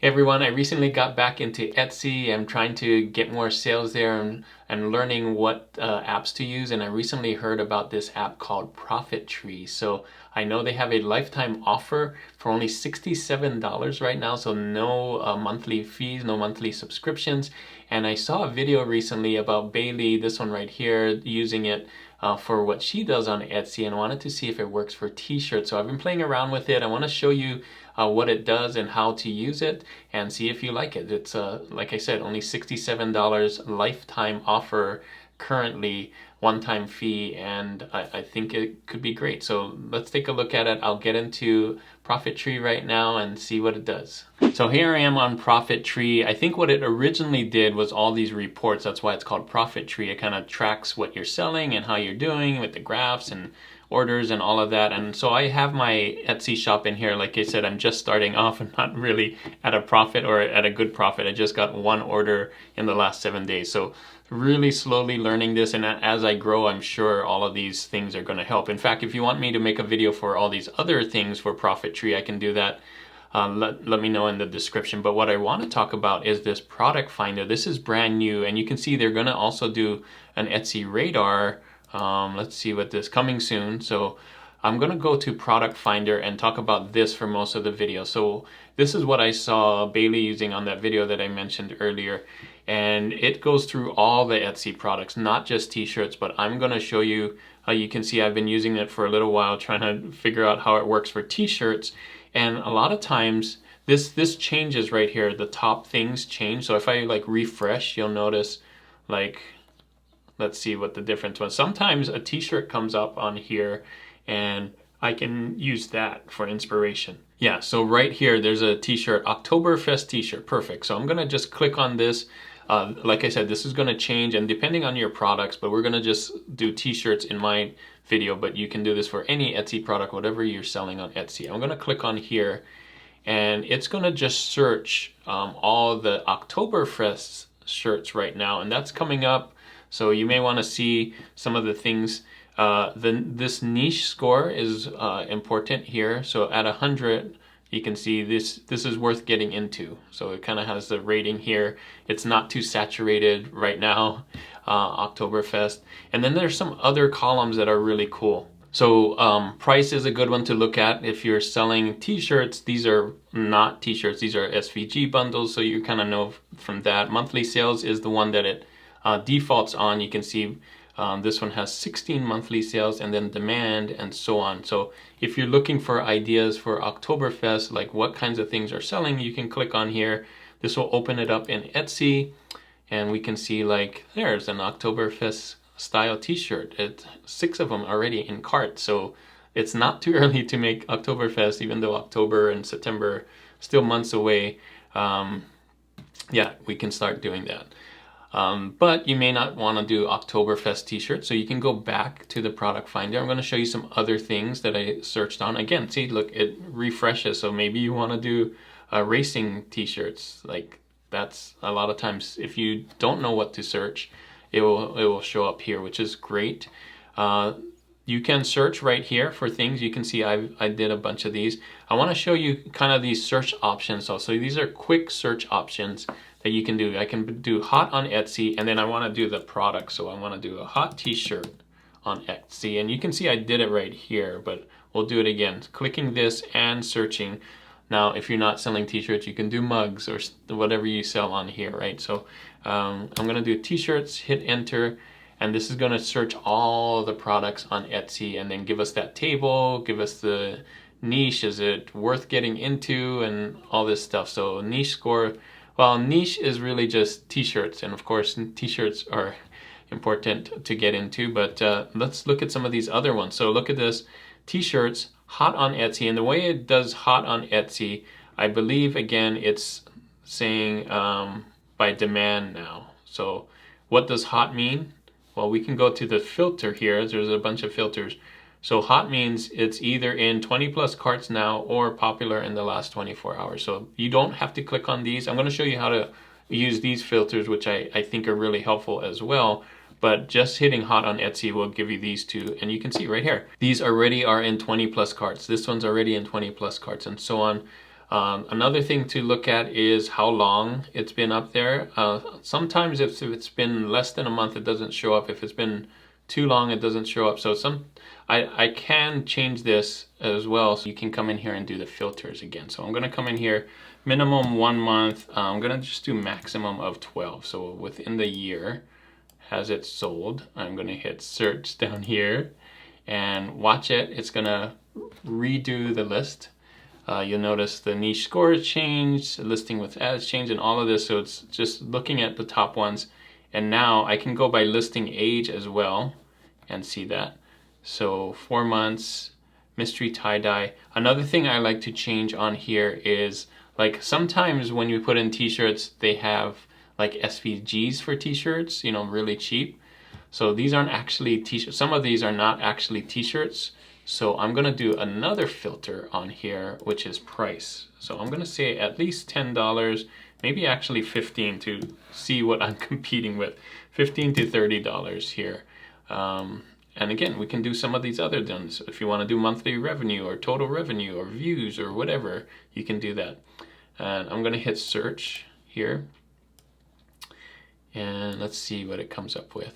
Hey everyone, I recently got back into Etsy. I'm trying to get more sales there and learning what apps to use. And I recently heard about this app called ProfitTree. So I know they have a lifetime offer for only $67 right now. So no monthly fees, no monthly subscriptions. And I saw a video recently about Bailey, this one right here, using it for what she does on Etsy, and wanted to see if it works for t-shirts. So I've been playing around with it. I want to show you what it does and how to use it and see if you like it. It's like I said, only $67 lifetime offer currently, one-time fee, and I think it could be great. So let's take a look at it. I'll get into ProfitTree right now and see what it does. So here I am on ProfitTree. I think what it originally did was all these reports. That's why it's called ProfitTree. It kind of tracks what you're selling and how you're doing with the graphs and orders and all of that. And so I have my Etsy shop in here. Like I said, I'm just starting off and not really at a profit or at a good profit. I just got one order in the last 7 days. So really slowly learning this, and as I grow, I'm sure all of these things are going to help. In fact, if you want me to make a video for all these other things for ProfitTree, I can do that. Let me know in the description. But what I want to talk about is this product finder. This is brand new, and you can see they're going to also do an Etsy radar. Let's see what this coming soon. So I'm going to go to product finder and talk about this for most of the video. So this is what I saw Bailey using on that video that I mentioned earlier. And it goes through all the Etsy products, not just t-shirts, but I'm going to show you how. You can see I've been using it for a little while, trying to figure out how it works for t-shirts. And a lot of times this changes right here. The top things change. So if I like refresh, you'll notice, like, let's see what the difference was. Sometimes a t-shirt comes up on here and I can use that for inspiration. Yeah, so right here, there's a t-shirt, Oktoberfest t-shirt, perfect. So I'm gonna just click on this. Like I said, this is gonna change, and depending on your products, but we're gonna just do t-shirts in my video, but you can do this for any Etsy product, whatever you're selling on Etsy. I'm gonna click on here, and it's gonna just search all the Oktoberfest shirts right now, and that's coming up. So you may wanna see some of the things. This niche score is important here. So at 100, you can see this is worth getting into. So it kind of has the rating here. It's not too saturated right now, Oktoberfest. And then there's some other columns that are really cool. So price is a good one to look at. If you're selling t-shirts, these are not t-shirts, these are SVG bundles. So you kind of know from that. Monthly sales is the one that it defaults on. You can see this one has 16 monthly sales, and then demand, and so on. So if you're looking for ideas for Oktoberfest, like what kinds of things are selling, you can click on here. This will open it up in Etsy, and we can see, like, there's an Oktoberfest style t-shirt. It's 6 of them already in cart. So it's not too early to make Oktoberfest, even though October and September still months away. Yeah, we can start doing that. But you may not want to do Oktoberfest t-shirts, so you can go back to the product finder. I'm going to show you some other things that I searched on. Again, see, look, it refreshes, so maybe you want to do racing t-shirts. Like, that's a lot of times, if you don't know what to search, it will show up here, which is great. You can search right here for things. You can see I did a bunch of these. I want to show you kind of these search options. So these are quick search options that you can do. I can do hot on Etsy, and then I want to do the product. So I want to do a hot t-shirt on Etsy, and you can see I did it right here, but we'll do it again. Clicking this and searching. Now, if you're not selling t-shirts, you can do mugs or whatever you sell on here, right? So I'm going to do t-shirts, hit enter, and this is going to search all the products on Etsy and then give us that table, give us the niche, is it worth getting into, and all this stuff. So niche score, well, niche is really just t-shirts, and of course t-shirts are important to get into, but let's look at some of these other ones. So look at this, t-shirts, hot on Etsy, and the way it does hot on Etsy, I believe, again, it's saying by demand now. So what does hot mean? Well, we can go to the filter here. There's a bunch of filters. So hot means it's either in 20 plus carts now or popular in the last 24 hours. So you don't have to click on these. I'm going to show you how to use these filters, which I think are really helpful as well. But just hitting hot on Etsy will give you these two. And you can see right here, these already are in 20 plus carts. This one's already in 20 plus carts, and so on. Another thing to look at is how long it's been up there. Sometimes if it's been less than a month, it doesn't show up. If it's been too long, it doesn't show up. So I can change this as well. So you can come in here and do the filters again. So I'm gonna come in here, minimum 1 month. I'm gonna just do maximum of 12. So within the year, has it sold? I'm gonna hit search down here and watch it. It's gonna redo the list. You'll notice the niche score has changed, listing with ads changed, and all of this. So it's just looking at the top ones. And now I can go by listing age as well and see that. So 4 months, mystery tie-dye. Another thing I like to change on here is, like, sometimes when you put in t-shirts, they have like SVGs for t-shirts, you know, really cheap. So these aren't actually t-shirts. Some of these are not actually t-shirts. So I'm gonna do another filter on here, which is price. So I'm gonna say at least $10, maybe actually 15 to see what I'm competing with. $15 to $30 here. And again, we can do some of these other ones. If you wanna do monthly revenue or total revenue or views or whatever, you can do that. And I'm gonna hit search here. And let's see what it comes up with.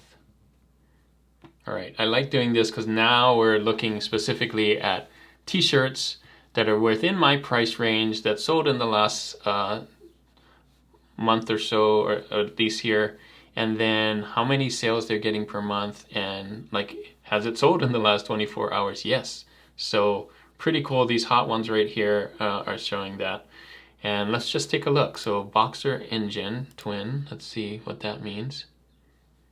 All right, I like doing this because now we're looking specifically at t-shirts that are within my price range that sold in the last month or so, or at least here, and then how many sales they're getting per month, and like, has it sold in the last 24 hours? Yes. So pretty cool. These hot ones right here are showing that. And let's just take a look. So Boxer Engine Twin, let's see what that means.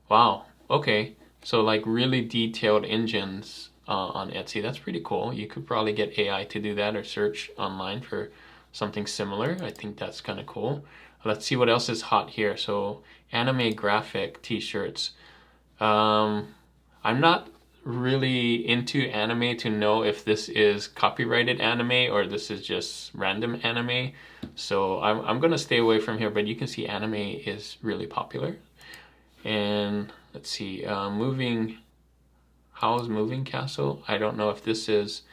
Wow, okay. So like really detailed engines on Etsy. That's pretty cool. You could probably get AI to do that or search online for something similar. I think that's kind of cool. Let's see what else is hot here. So anime graphic t-shirts. I'm not really into anime to know if this is copyrighted anime or this is just random anime. So I'm gonna stay away from here, but you can see anime is really popular. And let's see, Howl's Moving Castle. I don't know if this is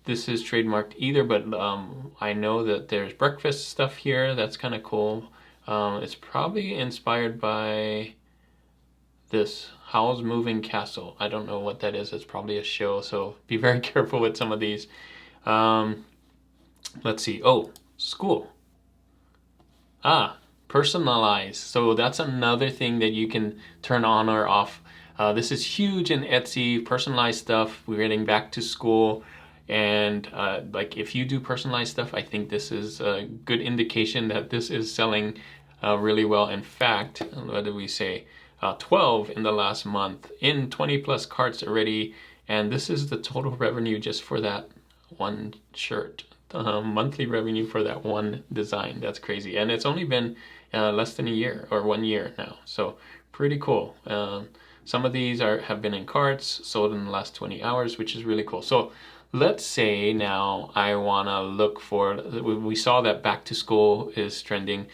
trademarked either, but I know that there's breakfast stuff here. That's kind of cool. It's probably inspired by this Howl's Moving Castle. I don't know what that is. It's probably a show, so be very careful with some of these. Let's see. Oh, school. Personalize. So that's another thing that you can turn on or off. This is huge in Etsy, personalized stuff. We're getting back to school. And like if you do personalized stuff, I think this is a good indication that this is selling really well. In fact, what did we say? 12 in the last month, in 20 plus carts already. And this is the total revenue just for that one shirt. Monthly revenue for that one design. That's crazy. And it's only been less than a year or 1 year now. So pretty cool. Some of these have been in carts, sold in the last 20 hours, which is really cool. So let's say now I want to look for, we saw that back to school is trending.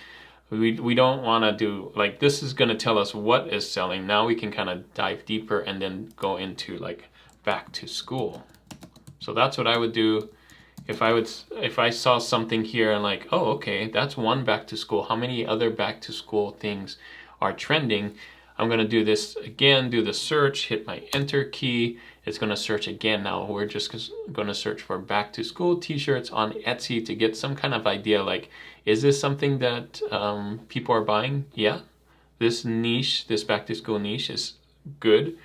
We don't want to do, like, this is going to tell us what is selling. Now we can kind of dive deeper and then go into like back to school. So that's what I would do. If I saw something here and like, oh, okay, that's one back to school. How many other back to school things are trending? I'm gonna do this again, do the search, hit my enter key. It's gonna search again. Now we're just gonna search for back to school t-shirts on Etsy to get some kind of idea, like, is this something that people are buying? Yeah, this niche, this back to school niche is good.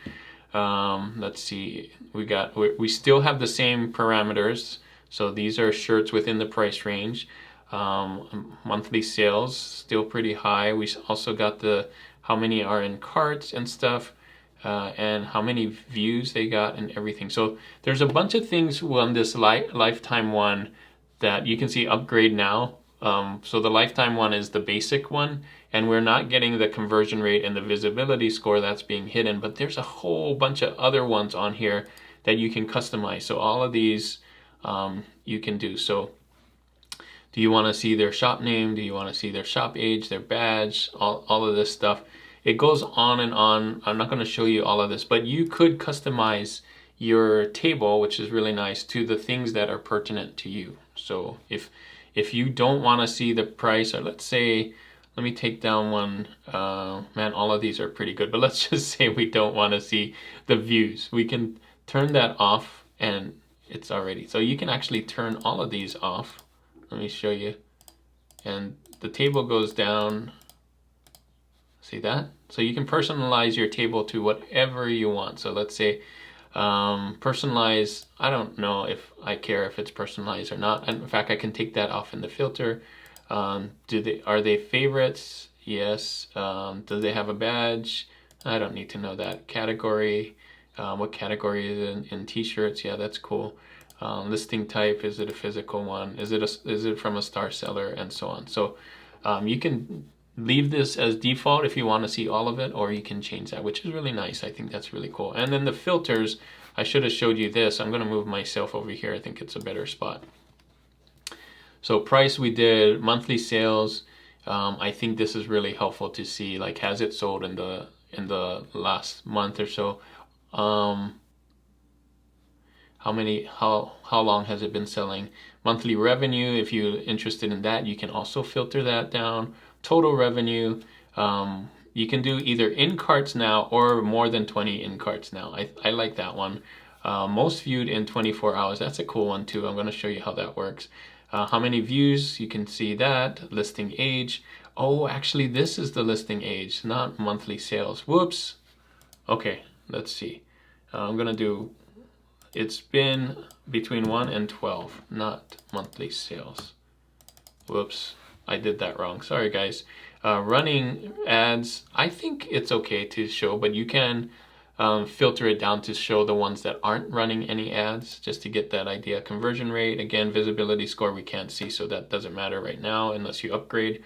Let's see, we still have the same parameters. So these are shirts within the price range. Monthly sales, still pretty high. We also got the how many are in carts and stuff, and how many views they got and everything. So there's a bunch of things on this lifetime one that you can see upgrade now. So the lifetime one is the basic one, and we're not getting the conversion rate and the visibility score that's being hidden, but there's a whole bunch of other ones on here that you can customize. So all of these you can do. So do you want to see their shop name? Do you want to see their shop age, their badge, all of this stuff? It goes on and on. I'm not going to show you all of this, but you could customize your table, which is really nice, to the things that are pertinent to you. So if if you don't want to see the price, or let's say, let me take down one, man, all of these are pretty good, but let's just say we don't want to see the views. We can turn that off and it's already, so you can actually turn all of these off. Let me show you. And the table goes down. See that? So you can personalize your table to whatever you want. So let's say personalize, I don't know if I care if it's personalized or not. In fact, I can take that off in the filter. Are they favorites? Yes. Do they have a badge? I don't need to know that. Category, what category is it in t-shirts? Yeah, that's cool. Listing type, is it a physical one? Is it from a star seller, and so on. So you can leave this as default if you want to see all of it, or you can change that, which is really nice. I think that's really cool. And then the filters, I should have showed you this. I'm going to move myself over here. I think it's a better spot. So price, we did monthly sales. I think this is really helpful to see, like, has it sold in the last month or so? How long has it been selling? Monthly revenue, if you're interested in that, you can also filter that down. Total revenue, you can do either in carts now or more than 20 in carts now. I like that one. Most viewed in 24 hours, that's a cool one too. I'm going to show you how that works. How many views, you can see that. Listing age, oh, actually this is the listing age, not monthly sales. Whoops. Okay, let's see. I'm going to do, it's been between 1 and 12, not monthly sales. Whoops, I did that wrong. Sorry, guys. Running ads, I think it's okay to show, but you can filter it down to show the ones that aren't running any ads, just to get that idea. Conversion rate, again, visibility score we can't see, so that doesn't matter right now unless you upgrade.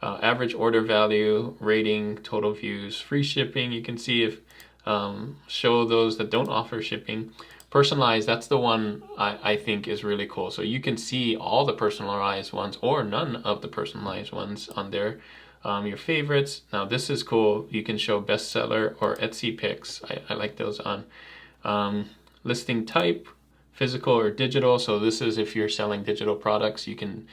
Average order value, rating, total views, free shipping, you can see if show those that don't offer shipping. Personalized, that's the one I think is really cool. So you can see all the personalized ones or none of the personalized ones on there. Your favorites, now this is cool. You can show bestseller or Etsy picks. I like those on. Listing type, physical or digital. So this is if you're selling digital products, you can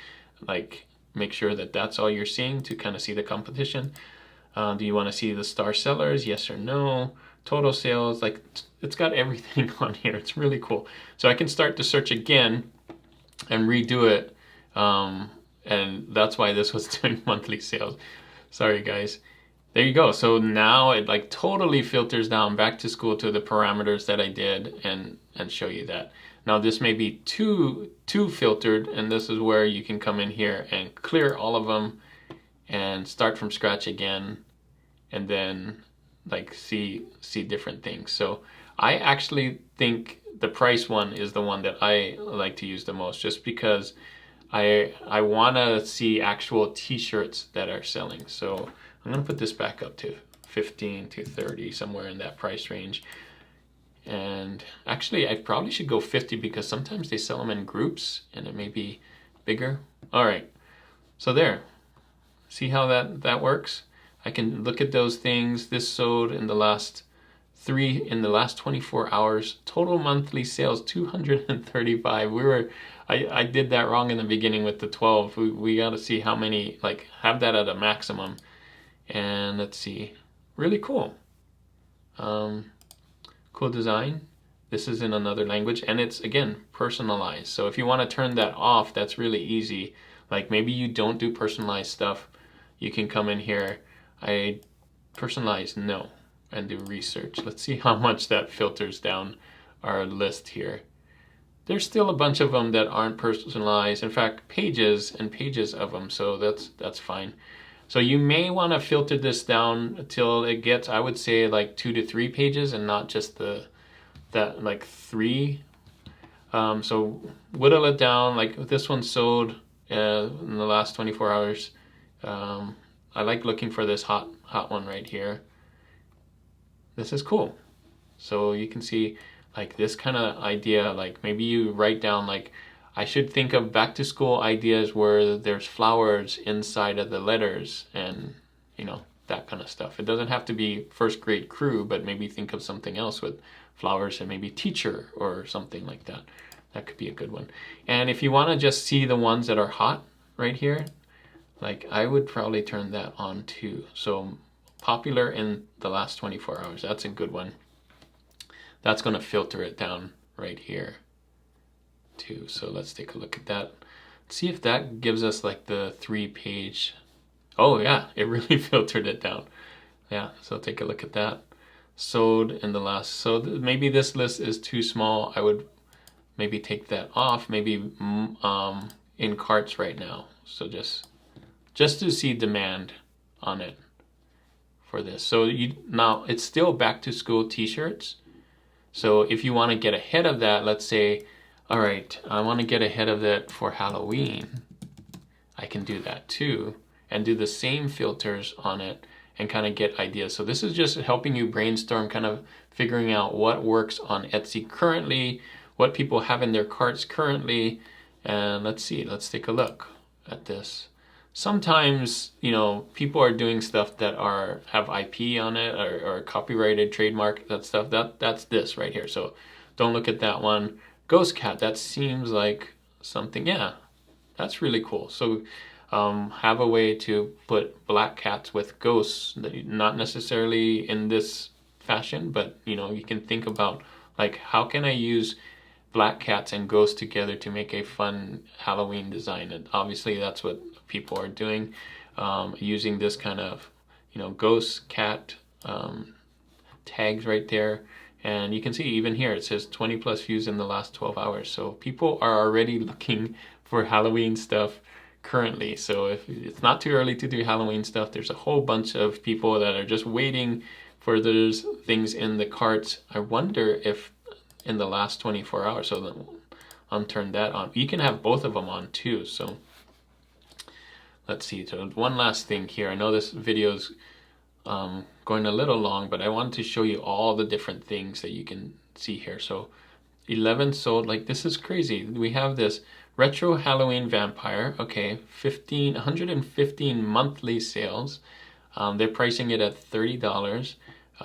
like make sure that that's all you're seeing to kind of see the competition. Do you want to see the star sellers? Yes or no? Total sales, like it's got everything on here. It's really cool. So I can start to search again and redo it. And that's why this was doing monthly sales. Sorry, guys. There you go. So now it like totally filters down back to school to the parameters that I did and show you that. Now this may be too filtered, and this is where you can come in here and clear all of them and start from scratch again, and then like see different things. So I actually think the price one is the one that I like to use the most, just because I want to see actual t-shirts that are selling. So I'm going to put this back up to 15 to 30, somewhere in that price range. And actually I probably should go 50 because sometimes they sell them in groups and it may be bigger. All right, so there, see how that works? I can look at those things. This sold in the last 24 hours. Total monthly sales 235. I did that wrong in the beginning with the 12. We got to see how many, like have that at a maximum. And let's see, really cool. Cool design. This is in another language, and it's again personalized. So if you want to turn that off, that's really easy. Like maybe you don't do personalized stuff, you can come in here. I personalize no, and do research. Let's see how much that filters down our list here. There's still a bunch of them that aren't personalized. In fact, pages and pages of them, so that's fine. So you may want to filter this down until it gets, I would say, like 2 to 3 pages and not just that like 3. So whittle it down. Like this one sold in the last 24 hours. I like looking for this hot one right here. This is cool. So you can see like this kind of idea, like maybe you write down like, I should think of back to school ideas where there's flowers inside of the letters and, you know, that kind of stuff. It doesn't have to be first grade crew, but maybe think of something else with flowers and maybe teacher or something like that. That could be a good one. And if you want to just see the ones that are hot, right here, like I would probably turn that on too. So popular in the last 24 hours. That's a good one. That's going to filter it down right here too. So let's take a look at that. See if that gives us like the 3-page. Oh yeah, it really filtered it down. Yeah, so take a look at that. Sold in the last, so maybe this list is too small. I would maybe take that off, maybe in carts right now. So just to see demand on it for this. So now it's still back to school t-shirts. So if you want to get ahead of that, let's say, all right, I want to get ahead of that for Halloween. I can do that too and do the same filters on it and kind of get ideas. So this is just helping you brainstorm, kind of figuring out what works on Etsy currently, what people have in their carts currently. And let's see, let's take a look at this. Sometimes, you know, people are doing stuff that have IP on it or copyrighted, trademark, that stuff. That's this right here. So don't look at that one. Ghost cat, that seems like something, yeah, that's really cool. So have a way to put black cats with ghosts, not necessarily in this fashion, but you know, you can think about like, how can I use black cats and ghosts together to make a fun Halloween design? And obviously that's what people are doing, using this kind of, you know, ghost cat tags right there. And you can see even here it says 20 plus views in the last 12 hours. So people are already looking for Halloween stuff currently. So if it's not too early to do Halloween stuff, there's a whole bunch of people that are just waiting for those things in the carts. I wonder if in the last 24 hours, so then turn that on. You can have both of them on too. So let's see. So one last thing here. I know this video is going a little long, but I wanted to show you all the different things that you can see here. So 11 sold, like this is crazy. We have this retro Halloween vampire, okay, 115 monthly sales. They're pricing it at $30.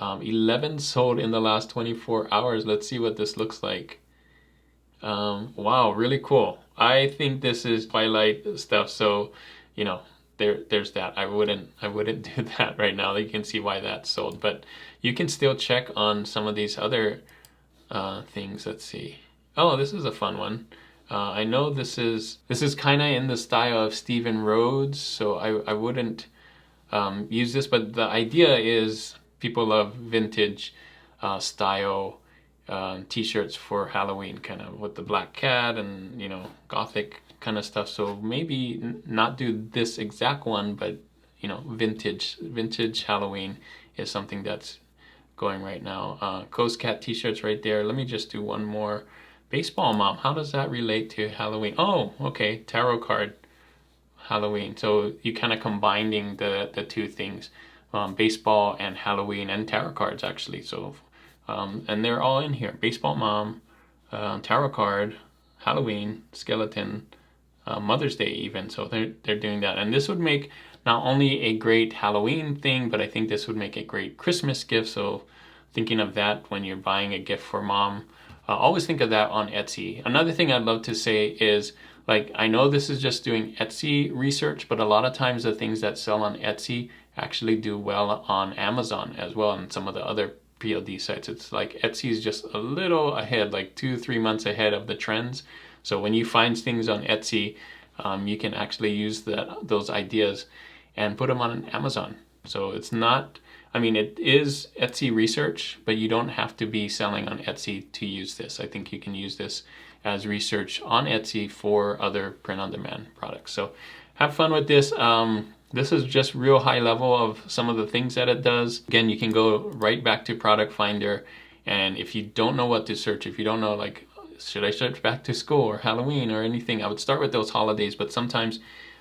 11 sold in the last 24 hours. Let's see what this looks like. Wow, really cool. I think this is Twilight stuff, so you know, there's that. I wouldn't do that right now. You can see why that's sold, but you can still check on some of these other things. Let's see. Oh, this is a fun one. I know this is kind of in the style of Stephen Rhodes, so I wouldn't use this, but the idea is people love vintage style t-shirts for Halloween, kind of with the black cat and, you know, gothic kind of stuff. So maybe not do this exact one, but you know, vintage Halloween is something that's going right now. Ghost cat t-shirts right there. Let me just do one more. Baseball mom, how does that relate to Halloween? Oh, okay, tarot card Halloween. So you kind of combining the two things, baseball and Halloween and tarot cards actually. So and they're all in here. Baseball mom, tarot card, Halloween, skeleton, Mother's Day even. So they're doing that. And this would make not only a great Halloween thing, but I think this would make a great Christmas gift. So thinking of that when you're buying a gift for mom, always think of that on Etsy. Another thing I'd love to say is, like, I know this is just doing Etsy research, but a lot of times the things that sell on Etsy actually do well on Amazon as well, and some of the other PLD sites. It's like Etsy is just a little ahead, like 2-3 months ahead of the trends. So when you find things on Etsy, you can actually use those ideas and put them on Amazon. So it's not, I mean, it is Etsy research, but you don't have to be selling on Etsy to use this. I think you can use this as research on Etsy for other print-on-demand products. So have fun with this. This is just real high level of some of the things that it does. Again, you can go right back to Product Finder, and if you don't know what to search, if you don't know, like, should I search back to school or Halloween or anything, I would start with those holidays, but sometimes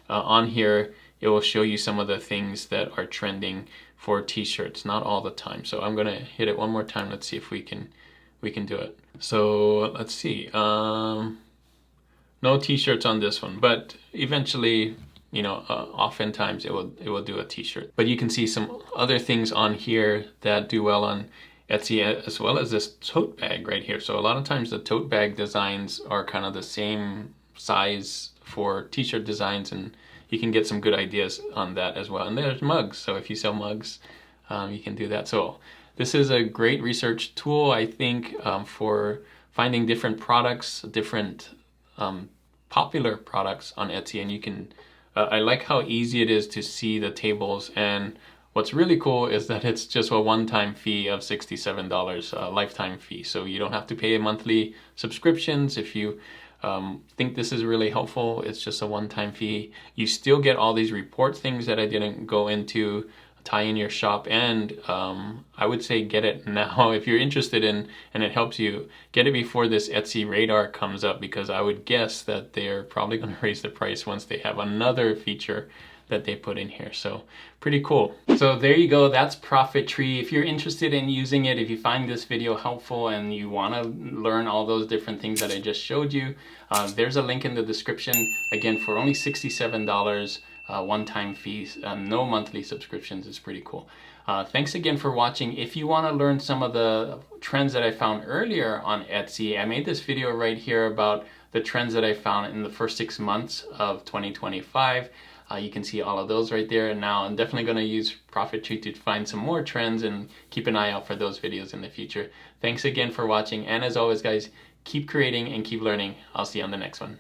on here, it will show you some of the things that are trending for t-shirts, not all the time. So I'm gonna hit it one more time. Let's see if we can do it. So let's see, no t-shirts on this one, but eventually, you know, oftentimes it will do a t-shirt. But you can see some other things on here that do well on Etsy, as well as this tote bag right here. So a lot of times the tote bag designs are kind of the same size for t-shirt designs, and you can get some good ideas on that as well. And there's mugs, so if you sell mugs, you can do that. So this is a great research tool, I think, for finding different products, different popular products on Etsy. And you can, I like how easy it is to see the tables, and what's really cool is that it's just a one-time fee of $67, a lifetime fee. So you don't have to pay monthly subscriptions. If you think this is really helpful, it's just a one-time fee. You still get all these report things that I didn't go into, tie in your shop, and I would say get it now if you're interested in, and it helps you, get it before this Etsy radar comes up, because I would guess that they're probably going to raise the price once they have another feature that they put in here. So pretty cool. So there you go, that's ProfitTree. If you're interested in using it, if you find this video helpful and you want to learn all those different things that I just showed you, there's a link in the description. Again, for only $67, one-time fees, no monthly subscriptions. Is pretty cool. Thanks again for watching. If you want to learn some of the trends that I found earlier on Etsy, I made this video right here about the trends that I found in the first 6 months of 2025. You can see all of those right there. And now I'm definitely going to use ProfitTree to find some more trends, and keep an eye out for those videos in the future. Thanks again for watching. And as always, guys, keep creating and keep learning. I'll see you on the next one.